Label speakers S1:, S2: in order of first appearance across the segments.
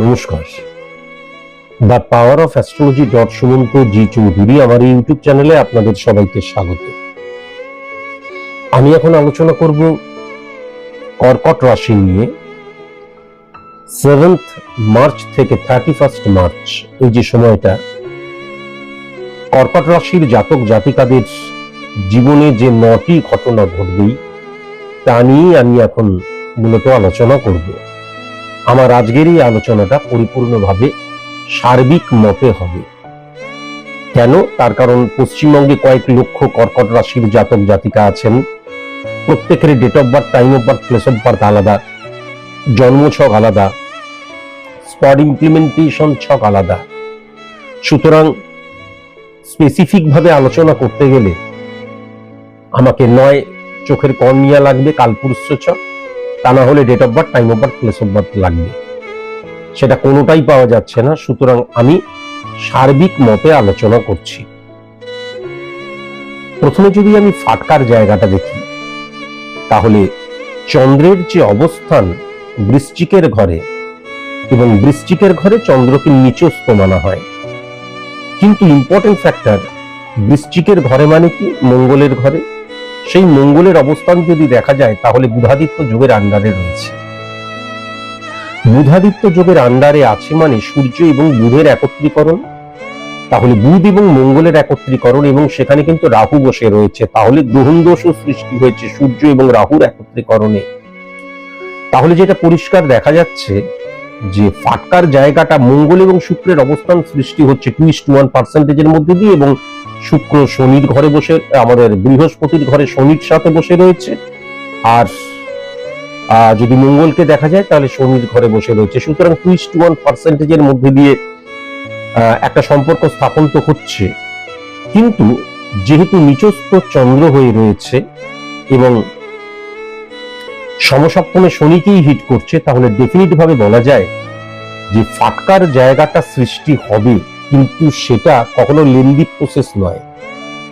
S1: নমস্কার, the power of astrology Sumanta ji Chowdhury আমার YouTube চ্যানেলে আপনাদের সবাইকে স্বাগত। আমি এখন আলোচনা করব কর্কট রাশি নিয়ে। 7 মার্চ থেকে 31 মার্চ এই যে সময়টা, কর্কট রাশির জাতক জাতিকাদের জীবনে যে 9টি ঘটনা ঘটবেই তা নিয়ে আমি এখন মূলত আলোচনা করব। আমার আজকের এই আলোচনাটা পরিপূর্ণভাবে সার্বিক মতে হবে। কেন? তার কারণ পশ্চিমবঙ্গে কয়েক লক্ষ কর্কট রাশির জাতক জাতিকা আছেন। প্রত্যেকের date of birth, time of birth, place of birth আলাদা, জন্ম ছক আলাদা, স্পট ইমপ্লিমেন্টেশন ছক আলাদা। সুতরাং স্পেসিফিক ভাবে আলোচনা করতে গেলে আমাকে নয় চোখের কর্নিয়া লাগবে, কালপুরুষ ছক, তা না হলে date of birth, time of birth, place of birth লাগবে। সেটা কোনোটাই পাওয়া যাচ্ছে না। সুতরাং আমি সার্বিক মতে আলোচনা করছি। প্রথমে যদি আমি ফাটকার জায়গাটা দেখি, তাহলে চন্দ্রের যে অবস্থান বৃশ্চিকের ঘরে, এবং বৃশ্চিকের ঘরে চন্দ্রকে নিচস্থ মানা হয়, কিন্তু ইম্পর্টেন্ট ফ্যাক্টর, বৃশ্চিকের ঘরে মানে কি? মঙ্গলের ঘরে। সেই মঙ্গলের অবস্থান যদি দেখা যায় তাহলে বুধাদিত্য যোগের আন্ডারে রয়েছে। বুধাদিত্য যোগের আন্ডারে আছে মানে সূর্য এবং বুধের একত্রীকরণ, তাহলে বুধ এবং মঙ্গলের একত্রীকরণ, এবং সেখানে কিন্তু রাহু বসে রয়েছে, তাহলে গ্রহণ দোষও সৃষ্টি হয়েছে সূর্য এবং রাহুর একত্রীকরণে। তাহলে যেটা পরিষ্কার দেখা যাচ্ছে যে ফাটকার জায়গাটা মঙ্গল এবং শুক্রের অবস্থান সৃষ্টি হচ্ছে 2:1% মধ্যে দিয়ে, এবং শুক্র শনির ঘরে বসে, আমাদের বৃহস্পতির ঘরে শনির সাথে বসে রয়েছে। আর যদি মঙ্গলকে দেখা যায় তাহলে শনির ঘরে বসে রয়েছে। সুতরাং 2:1% মধ্যে দিয়ে একটা সম্পর্ক স্থাপন তো হচ্ছে, কিন্তু যেহেতু নিচস্থ চন্দ্র হয়ে রয়েছে এবং সমসপ্তমে শনিকেই হিট করছে, তাহলে ডেফিনিট ভাবে বলা যায় যে ফাটকার জায়গাটা সৃষ্টি হবে, কিন্তু সেটা কখনো লেন্দি প্রসেস নয়।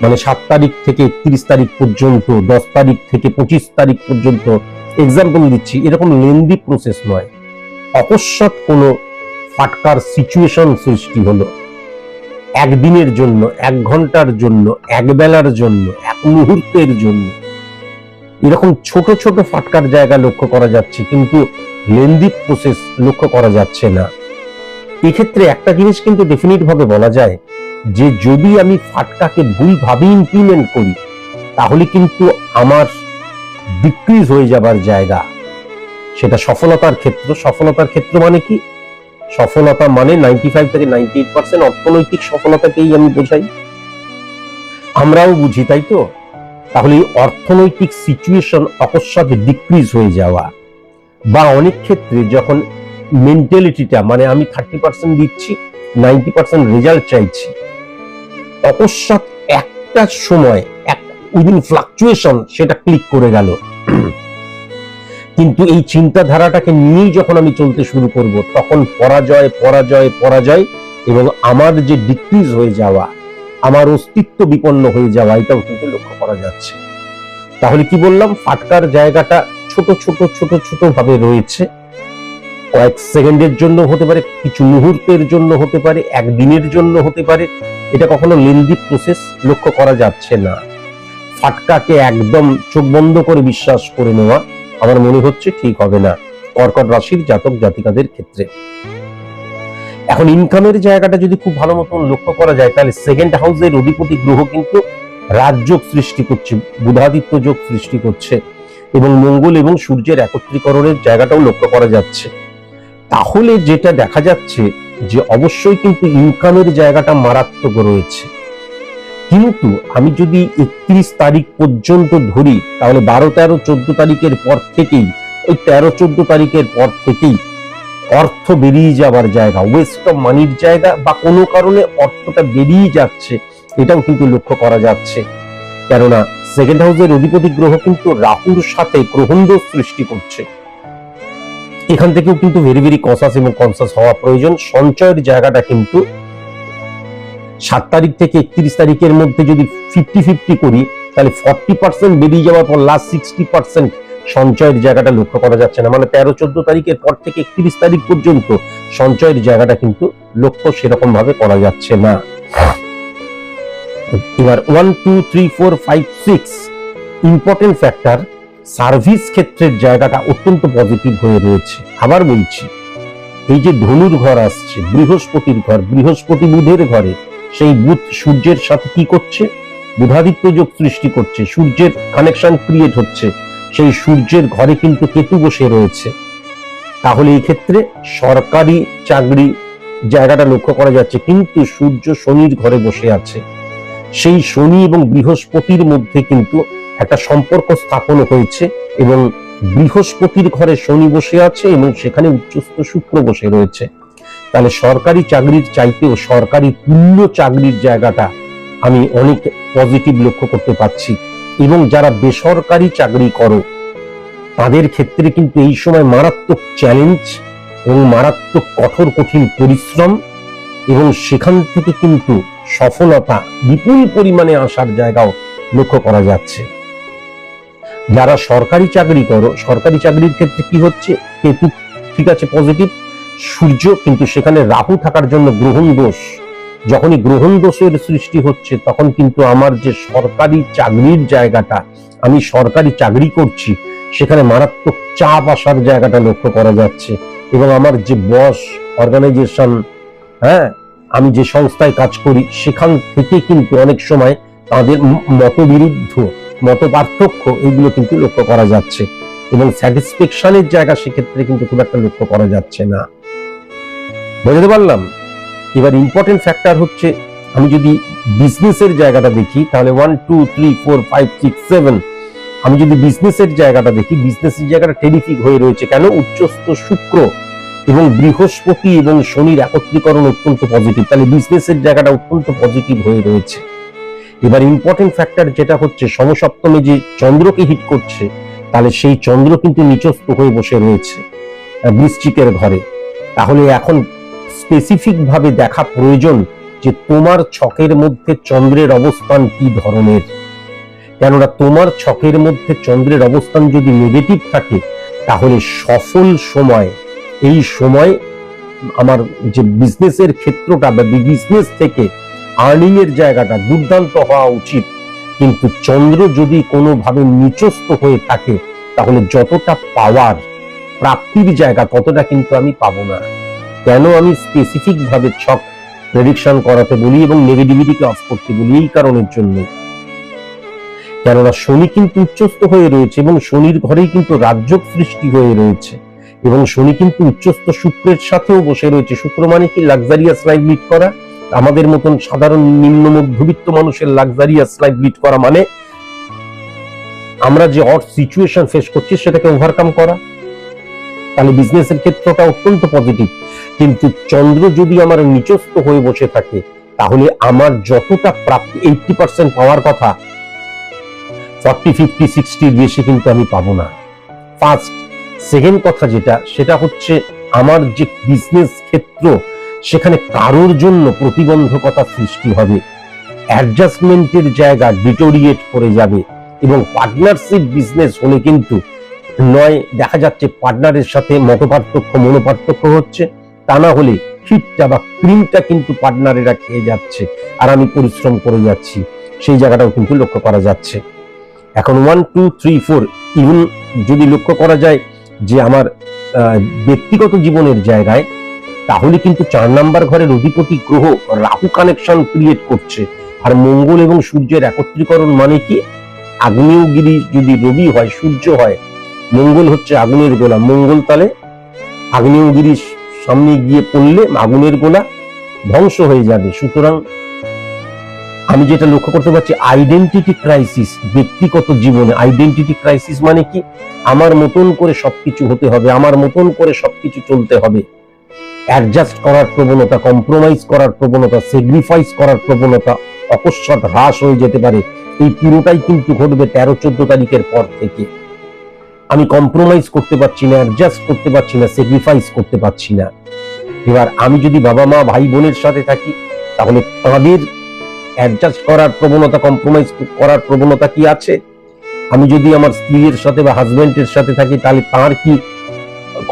S1: মানে 7 তারিখ থেকে 31 তারিখ পর্যন্ত, 10 তারিখ থেকে 25 তারিখ পর্যন্ত, এক্সাম্পল দিচ্ছি, এরকম লেন্দি প্রসেস নয়। অকস্মাৎ কোনো ফাটকার সিচুয়েশন সৃষ্টি হলো, একদিনের জন্য, 1 ঘন্টার জন্য, এক বেলার জন্য, এক মুহূর্তের জন্য, এরকম ছোট ছোট ফাটকার জায়গা লক্ষ্য করা যাচ্ছে, কিন্তু লেন্দি প্রসেস লক্ষ্য করা যাচ্ছে না। এক্ষেত্রে একটা জিনিস কিন্তু ডেফিনিট ভাবে বলা যায় যে যদি আমি ফাটকাকে ভুলভাবে ইমপ্লিমেন্ট করি তাহলে কিন্তু আমার ডিক্রিজ হয়ে যাবার জায়গা, সেটা সফলতার ক্ষেত্র। সফলতার ক্ষেত্র মানে কি? সফলতা মানে 95 থেকে 98% অর্থনৈতিক সফলতাকেই আমি বোঝাই, আমরাও বুঝি, তাই তো? তাহলে অর্থনৈতিক সিচুয়েশন অকস্মাৎ ডিক্রিজ হয়ে যাওয়া, বা অনেক ক্ষেত্রে যখন মেন্টালিটিটা, মানে আমি 30% দিচ্ছি, 90% রেজাল্ট চাইছি, অকস্মাৎ একটা সময় উইদিন ফ্লাকচুয়েশন সেটা ক্লিক করে গেল। কিন্তু এই চিন্তাধারাটাকে নিয়েই যখন আমি চলতে শুরু করব, তখন পরাজয় পরাজয় পরাজয়, এবং আমার যে ডিক্রিজ হয়ে যাওয়া, আমার অস্তিত্ব বিপন্ন হয়ে যাওয়া, এটাও কিন্তু লক্ষ্য করা যাচ্ছে। তাহলে কি বললাম? ফাটকার জায়গাটা ছোট ছোট ছোট ছোট ভাবে রয়েছে। কয়েক সেকেন্ডের জন্য হতে পারে, কিছু মুহূর্তের জন্য হতে পারে, একদিনের জন্য হতে পারে। এটা কখনো লেন্দি প্রসেস লক্ষ্য করা যাচ্ছে না। ফাটকাকে একদম চোখ বন্ধ করে বিশ্বাস করে নেওয়া আমার মনে হচ্ছে ঠিক হবে না কর্কট রাশির জাতক জাতিকাদের ক্ষেত্রে। এখন ইনকামের জায়গাটা যদি খুব ভালো মতন লক্ষ্য করা যায়, তাহলে সেকেন্ড হাউসের অধিপতি গ্রহ কিন্তু রাজযোগ সৃষ্টি করছে, বুধাদিত্য যোগ সৃষ্টি করছে, এবং মঙ্গল এবং সূর্যের একত্রীকরণের জায়গাটাও লক্ষ্য করা যাচ্ছে। তাহলে যেটা দেখা যাচ্ছে যে অবশ্যই কিন্তু ইনকামের জায়গাটা মারাত্মক রয়েছে, কিন্তু আমি যদি 31 তারিখ পর্যন্ত ধরি তাহলে 12, 13, 14 তারিখের পর থেকেই, ওই 13, 14 তারিখের পর থেকেই অর্থ বেরিয়ে যাবার জায়গা, ওয়েস্ট অফ মানির জায়গা, বা কোনো কারণে অর্থটা বেরিয়ে যাচ্ছে, এটাও কিন্তু লক্ষ্য করা যাচ্ছে। কেননা সেকেন্ড হাউসের অধিপতি গ্রহ কিন্তু রাহুর সাথে গ্রহণদোষ সৃষ্টি করছে। এখান থেকেও কিন্তু ভেরি ভেরি কনসাস এবং কনসাস হওয়া প্রয়োজন। সঞ্চয়ের জায়গাটা কিন্তু 7 তারিখ থেকে 31 তারিখের মধ্যে যদি 50-50 করি তাহলে 40% বেরিয়ে যাওয়ার পর লাস্ট 60% সঞ্চয়ের জায়গাটা লক্ষ্য করা যাচ্ছে না। মানে 13, 14 তারিখের পর থেকে 31 তারিখ পর্যন্ত সঞ্চয়ের জায়গাটা কিন্তু লক্ষ্য সেরকম ভাবে করা যাচ্ছে না। এবার 1, 2, 3, 4, 5, 6 ইম্পর্টেন্ট ফ্যাক্টর, সার্ভিস ক্ষেত্রের জায়গাটা অত্যন্ত পজিটিভ হয়ে রয়েছে। আবার বলছি, এই যে ধনুর ঘর আসছে, বৃহস্পতির ঘর, বৃহস্পতি বুধের ঘরে, সেই বুধ সূর্যের সাথে কি করছে, বুধাদিত্য যোগ সৃষ্টি করছে, সূর্যের কানেকশন ক্রিয়েট হচ্ছে, সেই সূর্যের ঘরে কিন্তু কেতু বসে রয়েছে। তাহলে এই ক্ষেত্রে সরকারি চাকরি জায়গাটা লক্ষ্য করা যাচ্ছে, কিন্তু সূর্য শনির ঘরে বসে আছে। সেই শনি এবং বৃহস্পতির মধ্যে কিন্তু একটা সম্পর্ক স্থাপন হয়েছে, এবং বৃহস্পতির ঘরে শনি বসে আছে এবং সেখানে উচ্চস্থ শুক্র বসে রয়েছে। তাহলে সরকারি চাকরির চাইতেও সরকারি তুল্য চাকরির জায়গাটা আমি অনেক পজিটিভ লক্ষ্য করতে পারছি। এবং যারা বেসরকারি চাকরি করো তাদের ক্ষেত্রে কিন্তু এই সময় মারাত্মক চ্যালেঞ্জ এবং মারাত্মক কঠোর কঠিন পরিশ্রম, এবং সেখান থেকে কিন্তু সফলতা বিপুল পরিমাণে আসার জায়গাও লক্ষ্য করা যাচ্ছে। যারা সরকারি চাকরি করো, সরকারি চাকরির ক্ষেত্রে কি হচ্ছে, কেতু ঠিক আছে পজিটিভ, সূর্য কিন্তু সেখানে রাহু থাকার জন্য গ্রহণ দোষ, যখনই গ্রহণ দোষের সৃষ্টি হচ্ছে তখন কিন্তু আমার যে সরকারি চাকরির জায়গাটা, আমি সরকারি চাকরি করছি, সেখানে মারাত্মক চাপ আসার জায়গাটা লক্ষ্য করা যাচ্ছে। এবং আমার যে বস, অর্গানাইজেশন, আমি যে সংস্থায় কাজ করি, সেখান থেকে কিন্তু অনেক সময় তাদের মতবিরুদ্ধ, মত পার্থক্য, এগুলো কিন্তু লক্ষ্য করা যাচ্ছে, এবং স্যাটিসফ্যাকশনের জায়গা সেক্ষেত্রে কিন্তু খুব একটা লক্ষ্য করা যাচ্ছে না। বুঝতে পারলাম? এবার ইম্পর্টেন্ট ফ্যাক্টর হচ্ছে, আমি যদি বিজনেসের জায়গাটা দেখি তাহলে 1, 2, 3, 4, 5, 6, 7, আমি যদি বিজনেসের জায়গাটা দেখি, বিজনেসের জায়গাটা টেরিফিক হয়ে রয়েছে। কেন? উচ্চস্থ শুক্র এবং বৃহস্পতি এবং শনির একত্রীকরণ অত্যন্ত পজিটিভ, তাহলে বিজনেসের জায়গাটা অত্যন্ত পজিটিভ হয়ে রয়েছে। এবার ইম্পর্টেন্ট ফ্যাক্টর যেটা হচ্ছে, সমসপ্তমে যে চন্দ্রকে হিট করছে, তাহলে সেই চন্দ্র কিন্তু নিচস্থ হয়ে বসে রয়েছে বৃশ্চিকের ঘরে। তাহলে এখন স্পেসিফিক ভাবে দেখা প্রয়োজন যে তোমার ছকের মধ্যে চন্দ্রের অবস্থান কি ধরনের। কেননা তোমার ছকের মধ্যে চন্দ্রের অবস্থান যদি নেগেটিভ থাকে তাহলে সফল সময়, এই সময় আমার যে বিজনেসের ক্ষেত্রটা বা বিজনেস থেকে আর্নিং এর জায়গাটা দুর্দান্ত হওয়া উচিত, কিন্তু চন্দ্র যদি কোনোভাবে নিচস্থ হয়ে থাকে তাহলে যতটা পাওয়ার প্রাপ্তির জায়গা ততটা কিন্তু আমি পাবো না। কেন আমি স্পেসিফিক ভাবে ছক প্রেডিকশন করাতে বলি এবং নেগেটিভিটিকে অফ করতে বলি, এই কারণের জন্য। কেননা শনি কিন্তু উচ্চস্থ হয়ে রয়েছে এবং শনির ঘরেই কিন্তু রাজযোগ সৃষ্টি হয়ে রয়েছে, এবং শনি কিন্তু উচ্চস্থ শুক্রের সাথেও বসে রয়েছে। শুক্র মানে কি? লাক্সারিয়াস লাইফ লিড করা। আমাদের মতন সাধারণ নিম্ন মধ্যবিত্ত মানুষের লাক্সারিয়াস লাইফ লিড করা মানে আমরা যে অড সিচুয়েশন ফেস করছি সেটাকে ওভারকাম করা। তাহলে বিজনেসের ক্ষেত্রটা অত্যন্ত পজিটিভ। কিন্তু চন্দ্র যদি আমার নিচস্থ হয়ে বসে থাকে তাহলে আমার যতটা প্রাপ্তি 80% পাওয়ার কথা, 40, 50, 60 বেশি কিন্তু আমি পাবো না। ফার্স্ট। সেকেন্ড কথা যেটা, সেটা হচ্ছে আমার যে বিজনেস ক্ষেত্র, সেখানে কারোর জন্য প্রতিবন্ধকতা সৃষ্টি হবে, অ্যাডজাস্টমেন্টের জায়গা ডিটোরিয়েট করে যাবে, এবং পার্টনারশিপ বিজনেস হলে কিন্তু নয় দেখা যাচ্ছে পার্টনারের সাথে মতপার্থক্য, মনোপার্থক্য হচ্ছে, তা না হলে ফিটটা বা ক্রিমটা কিন্তু পার্টনারেরা খেয়ে যাচ্ছে আর আমি পরিশ্রম করে যাচ্ছি, সেই জায়গাটাও কিন্তু লক্ষ্য করা যাচ্ছে। এখন 1, 2, 3, 4 ইভেন যদি লক্ষ্য করা যায় যে আমার ব্যক্তিগত জীবনের জায়গায়, তাহলে কিন্তু 4 নাম্বার ঘরের অধিপতি গ্রহ রাহু কানেকশন ক্রিয়েট করছে। আর মঙ্গল এবং সূর্যের একত্রীকরণ মানে কি? আগ্নেয়গিরি যদি রবি হয়, সূর্য হয়, মঙ্গল হচ্ছে আগুনের গোলা, মঙ্গল তাহলে আগ্নেয়গিরির সামনে গিয়ে পড়লে আগুনের গোলা ধ্বংস হয়ে যাবে। সুতরাং আমি যেটা লক্ষ্য করতে পারছি, আইডেন্টিটি ক্রাইসিস, ব্যক্তিগত জীবনে আইডেন্টিটি ক্রাইসিস মানে কি, আমার মতন করে সবকিছু হতে হবে, আমার মতন করে সবকিছু চলতে হবে, অ্যাডজাস্ট করার প্রবণতা, কম্প্রোমাইজ করার প্রবণতা, স্যাক্রিফাইস করার প্রবণতা অকস্মাৎ হ্রাস হয়ে যেতে পারে। এই পুরোটাই কিন্তু ঘটবে 13-14 তারিখের পর থেকে। আমি কম্প্রোমাইজ করতে পারছি না, অ্যাডজাস্ট করতে পারছি না, স্যাক্রিফাইস করতে পারছি না। এবার আমি যদি বাবা মা ভাই বোনের সাথে থাকি, তাহলে তাদের অ্যাডজাস্ট করার প্রবণতা, কম্প্রোমাইজ করার প্রবণতা কি আছে? আমি যদি আমার স্ত্রীর সাথে বা হাজবেন্ডের সাথে থাকি, তাহলে তার কি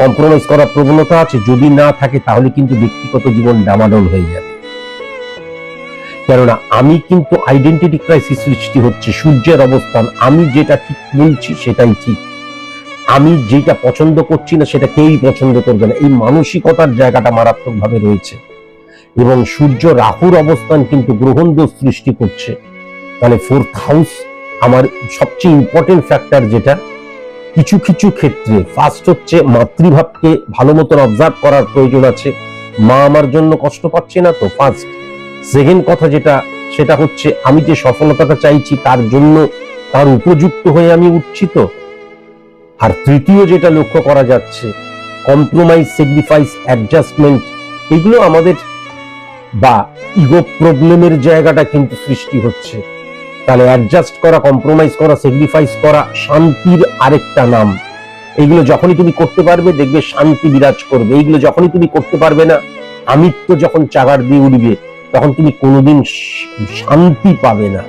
S1: কম্প্রোমাইজ করার প্রবণতা আছে? যদি না থাকে, তাহলে কিন্তু ব্যক্তিগত জীবন ডামাডোল হয়ে যাবে। কেননা আমি কিন্তু আইডেন্টিটি ক্রাইসিস সৃষ্টি হচ্ছে, সূর্যের অবস্থান, আমি যেটা ঠিক বলছি সেটাই ঠিক, আমি যেটা পছন্দ করছি না সেটা কেউই পছন্দ করবে না, এই মানসিকতার জায়গাটা মারাত্মকভাবে রয়েছে। এবং সূর্য রাহুর অবস্থান কিন্তু গ্রহণ দোষ সৃষ্টি করছে। তাহলে 4th হাউস আমার সবচেয়ে ইম্পর্টেন্ট ফ্যাক্টর, যেটা কিছু কিছু ক্ষেত্রে ফার্স্ট হচ্ছে মাতৃভাবকে ভালো মতন অবজার্ভ করার প্রয়োজন আছে। মা আমার জন্য কষ্ট পাচ্ছে না তো, ফার্স্ট। সেকেন্ড কথা যেটা, সেটা হচ্ছে আমি যে সফলতাটা চাইছি তার জন্য তার উপযুক্ত হয়ে আমি উঠছি তো। আর তৃতীয় যেটা লক্ষ্য করা যাচ্ছে, কম্প্রোমাইজ, স্যাক্রিফাইস, অ্যাডজাস্টমেন্ট, এগুলো আমাদের বা ইগো প্রবলেমের জায়গাটা কিন্তু সৃষ্টি হচ্ছে। তাহলে অ্যাডজাস্ট করা, কম্প্রোমাইজ করা, স্যাক্রিফাইস করা শান্তির আরেকটা নাম। এইগুলো যখনই তুমি করতে পারবে, দেখবে শান্তি বিরাজ করবে। এইগুলো যখনই তুমি করতে পারবে না, আমিত্ব যখন চাগার দিয়ে উঠবে, তখন তুমি কোনোদিন শান্তি পাবে না,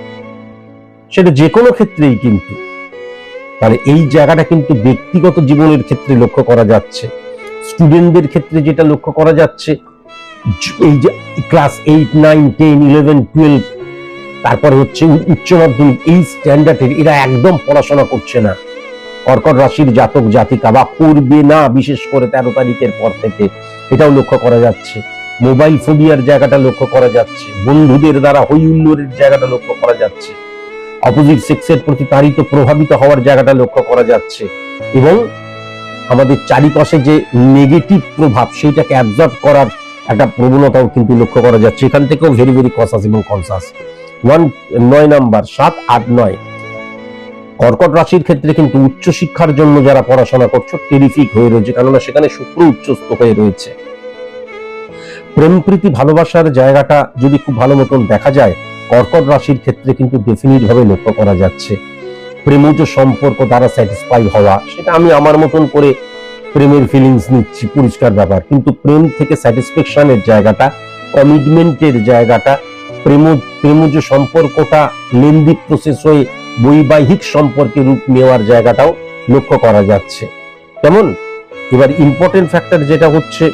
S1: সেটা যে কোনো ক্ষেত্রেই কিন্তু। তাহলে এই জায়গাটা কিন্তু ব্যক্তিগত জীবনের ক্ষেত্রে লক্ষ্য করা যাচ্ছে। স্টুডেন্টদের ক্ষেত্রে যেটা লক্ষ্য করা যাচ্ছে, এই যে ক্লাস 8, 9, 10, 11, 12, তারপরে হচ্ছে উচ্চ মাধ্যমিক, এই স্ট্যান্ডার্ডের এরা একদম পড়াশোনা করছে না। কর্কট রাশির জাতক জাতিকা বা করবে না, বিশেষ করে 13 তারিখের পর থেকে, এটাও লক্ষ্য করা যাচ্ছে। মোবাইল ফোবিয়ার জায়গাটা লক্ষ্য করা যাচ্ছে, বন্ধুদের দ্বারা হই হুল্লোড়ের জায়গাটা লক্ষ্য করা যাচ্ছে, অপোজিট সেক্সের প্রতি তাড়িত প্রভাবিত হওয়ার জায়গাটা লক্ষ্য করা যাচ্ছে। এবং আমাদের চারিপাশে যে নেগেটিভ প্রভাব, সেইটাকে অ্যাবজর্ব করার একটা প্রবণতাও কিন্তু লক্ষ্য করা যাচ্ছে। এখান থেকেও ভেরি ভেরি কনসাস এবং কনসাস। 9 নাম্বার, 7, 8, 9 কর্কট রাশির ক্ষেত্রে কিন্তু উচ্চশিক্ষার জন্য যারা পড়াশোনা করছো, টেরিফিক হয়ে রয়েছে, কেননা সেখানে শুক্র উচ্চস্থ হয়ে রয়েছে। প্রেম প্রীতি ভালোবাসার জায়গাটা যদি খুব ভালো মতন দেখা যায়, কর্কট রাশির ক্ষেত্রে কিন্তু ডেফিনিট ভাবে লক্ষ্য করা যাচ্ছে। প্রেমজ সম্পর্ক দ্বারা স্যাটিসফাই হওয়া, সেটা আমি আমার মতন করে প্রেমের ফিলিংস নিচ্ছি, পরিষ্কার ব্যাপার। কিন্তু প্রেম থেকে স্যাটিসফ্যাকশনের জায়গাটা, কমিটমেন্টের জায়গাটা, প্রেমজ সম্পর্কটা লেন্দি প্রসেস হয়ে বৈবাহিক সম্পর্কে রূপ নেওয়ার জায়গাটাও লক্ষ্য করা যাচ্ছে। কেমন? এবার ইম্পর্টেন্ট ফ্যাক্টর যেটা হচ্ছে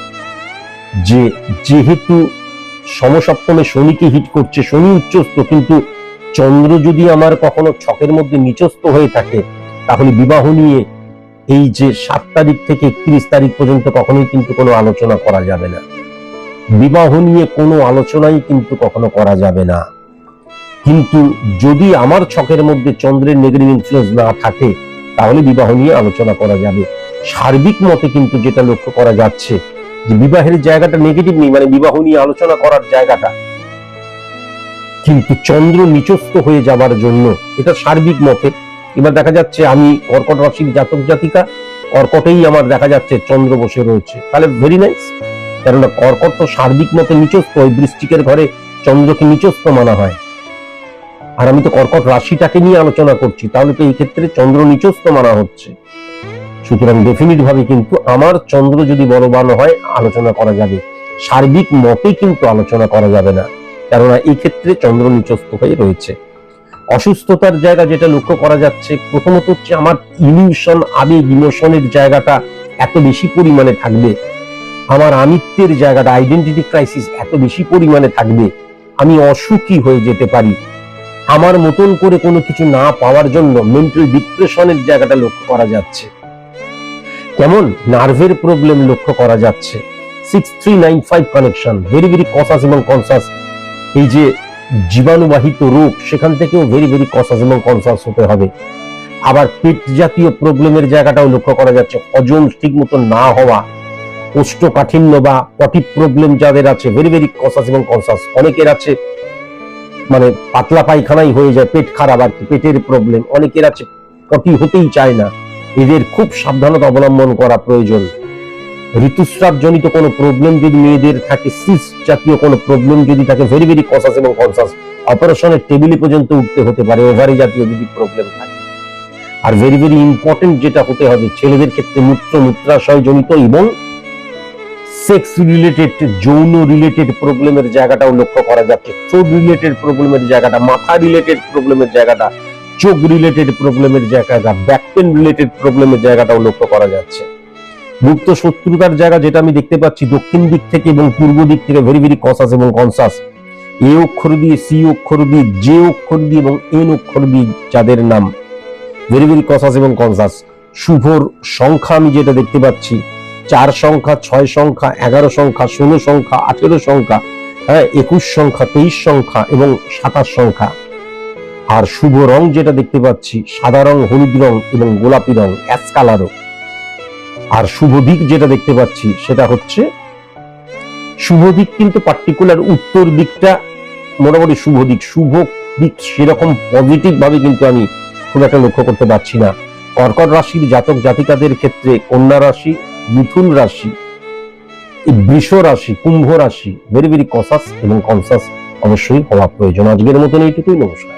S1: যে, যেহেতু সমসপ্তমে শনিকে হিট করছে, শনি উচ্চস্থ, কিন্তু চন্দ্র যদি আমার কখনো ছকের মধ্যে নিচস্থ হয়ে থাকে, তাহলে বিবাহ নিয়ে এই যে 7 তারিখ থেকে 31 তারিখ পর্যন্ত কখনোই কিন্তু কোনো আলোচনা করা যাবে না। বিবাহ নিয়ে কোনো আলোচনাই কিন্তু কখনো করা যাবে না। কিন্তু যদি আমার ছকের মধ্যে চন্দ্রের নেগেটিভ ইনফ্লুয়েন্স না থাকে, তাহলে বিবাহ নিয়ে আলোচনা করা যাবে। সার্বিক মতে কিন্তু যেটা লক্ষ্য করা যাচ্ছে, যে বিবাহের জায়গাটা নেগেটিভ নেই, মানে বিবাহ নিয়ে আলোচনা করার জায়গাটা, কিন্তু চন্দ্র নিচস্থ হয়ে যাবার জন্য, এটা সার্বিক মতে। এবার দেখা যাচ্ছে আমি কর্কট রাশির জাতক জাতিকা, কর্কটেই আমার দেখা যাচ্ছে চন্দ্র বসে রয়েছে, তাহলে ভেরি নাইস। কেননা কর্কট তো সার্বিক মতে নিচস্থ হয়, বৃশ্চিকের ঘরে চন্দ্রকে নিচস্থ মানা হয়, আর আমি তো কর্কট রাশিটাকে নিয়ে আলোচনা করছি, তাহলে তো এই ক্ষেত্রে চন্দ্র নিচস্থ মানা হচ্ছে। সুতরাং ডেফিনিট ভাবে কিন্তু আমার চন্দ্র যদি বলবান হয়, আলোচনা করা যাবে। সার্বিক মতে কিন্তু আলোচনা করা যাবে না, কেননা এই ক্ষেত্রে চন্দ্র নিচস্থ হয়ে রয়েছে। অসুস্থতার জায়গা যেটা লক্ষ্য করা যাচ্ছে, প্রথমত হচ্ছে আমার ইলিউশন, আবেগ, ইমোশনের জায়গাটা এত বেশি পরিমাণে থাকবে, আমার আমিত্বের জায়গাটা, আইডেন্টিটি ক্রাইসিস এত বেশি পরিমাণে থাকবে, আমি অসুখী হয়ে যেতে পারি। আমার মতন করে কোনো কিছু না পাওয়ার জন্য মেন্টাল ডিপ্রেশনের জায়গাটা লক্ষ্য করা যাচ্ছে। কেমন? নার্ভের প্রবলেম লক্ষ্য করা যাচ্ছে। 6395 কানেকশন, ভেরি ভেরি কনসাস এবং কনসাস। এই যে জীবাণুবাহিত রোগ, সেখান থেকেও ভেরি ভেরি কনসাস এবং কনসাস হতে হবে। আবার পেট জাতীয় প্রবলেমের জায়গাটাও লক্ষ্য করা যাচ্ছে, হজম ঠিক মতো না হওয়া, কোষ্ঠকাঠিন্য বা পটি প্রবলেম যাদের আছে, ভেরি ভেরি কসাস এবং কনসাস। অনেকের আছে মানে পাতলা পায়খানাই হয়ে যায়, পেট খারাপ আর কি, পেটের প্রবলেম। অনেকের আছে পটি হতেই চায় না, এদের খুব সাবধানতা অবলম্বন করা প্রয়োজন। ঋতুস্রাব জনিত কোনো প্রবলেম যদি মেয়েদের থাকে, সিস জাতীয় কোনো প্রবলেম যদি থাকে, ভেরি ভেরি কসাস এবং কনসাস, অপারেশনের টেবিলে পর্যন্ত উঠতে হতে পারে। ওভারি জাতীয় যদি প্রবলেম থাকে, আর ভেরি ভেরি ইম্পর্টেন্ট যেটা হতে হবে ছেলেদের ক্ষেত্রে, মূত্রাশয় জনিত এবং সেক্স রিলেটেড, যৌন রিলেটেড প্রবলেমের জায়গাটাও লক্ষ্য করা যাচ্ছে। চোখ রিলেটেড প্রবলেমের জায়গাটা, মাথা রিলেটেড প্রবলেমের জায়গাটা, চোখ রিলেটেড প্রবলেমের জায়গাটা, ব্যাক পেন রিলেটেড প্রবলেমের জায়গাটাও লক্ষ্য করা যাচ্ছে। গুপ্ত শত্রুতার জায়গা যেটা আমি দেখতে পাচ্ছি দক্ষিণ দিক থেকে এবং পূর্ব দিক থেকে, ভেরি ভেরি কসাস এবং কনসাস। এ অক্ষর দিয়ে, সি অক্ষর দিয়ে, জে অক্ষর দিয়ে এবং এন অক্ষর দিয়ে যাদের নাম, ভেরি ভেরি কসাস এবং কনসাস। শুভর সংখ্যা আমি যেটা দেখতে পাচ্ছি 4 সংখ্যা, 6 সংখ্যা, 11 সংখ্যা, 16 সংখ্যা, 18 সংখ্যা, 21 সংখ্যা, 23 সংখ্যা এবং 27 সংখ্যা। আর শুভ রং যেটা দেখতে পাচ্ছি সাদা রং, হলুদ রং এবং গোলাপি রং, অ্যাশ কালারও। আর শুভ দিক যেটা দেখতে পাচ্ছি সেটা হচ্ছে, শুভ দিক কিন্তু পার্টিকুলার উত্তর দিকটা মোটামুটি শুভ দিক। শুভ দিক সেরকম পজিটিভ ভাবে কিন্তু আমি খুব একটা লক্ষ্য করতে পারছি না। কর্কট রাশির জাতক জাতিকাদের ক্ষেত্রে কন্যা রাশি, মিথুন রাশি, বৃষ রাশি, কুম্ভ রাশি, ভেরি ভেরি কসাস এবং কনসাস অবশ্যই হওয়া প্রয়োজন। আজকের মতন এইটুকুই, নমস্কার।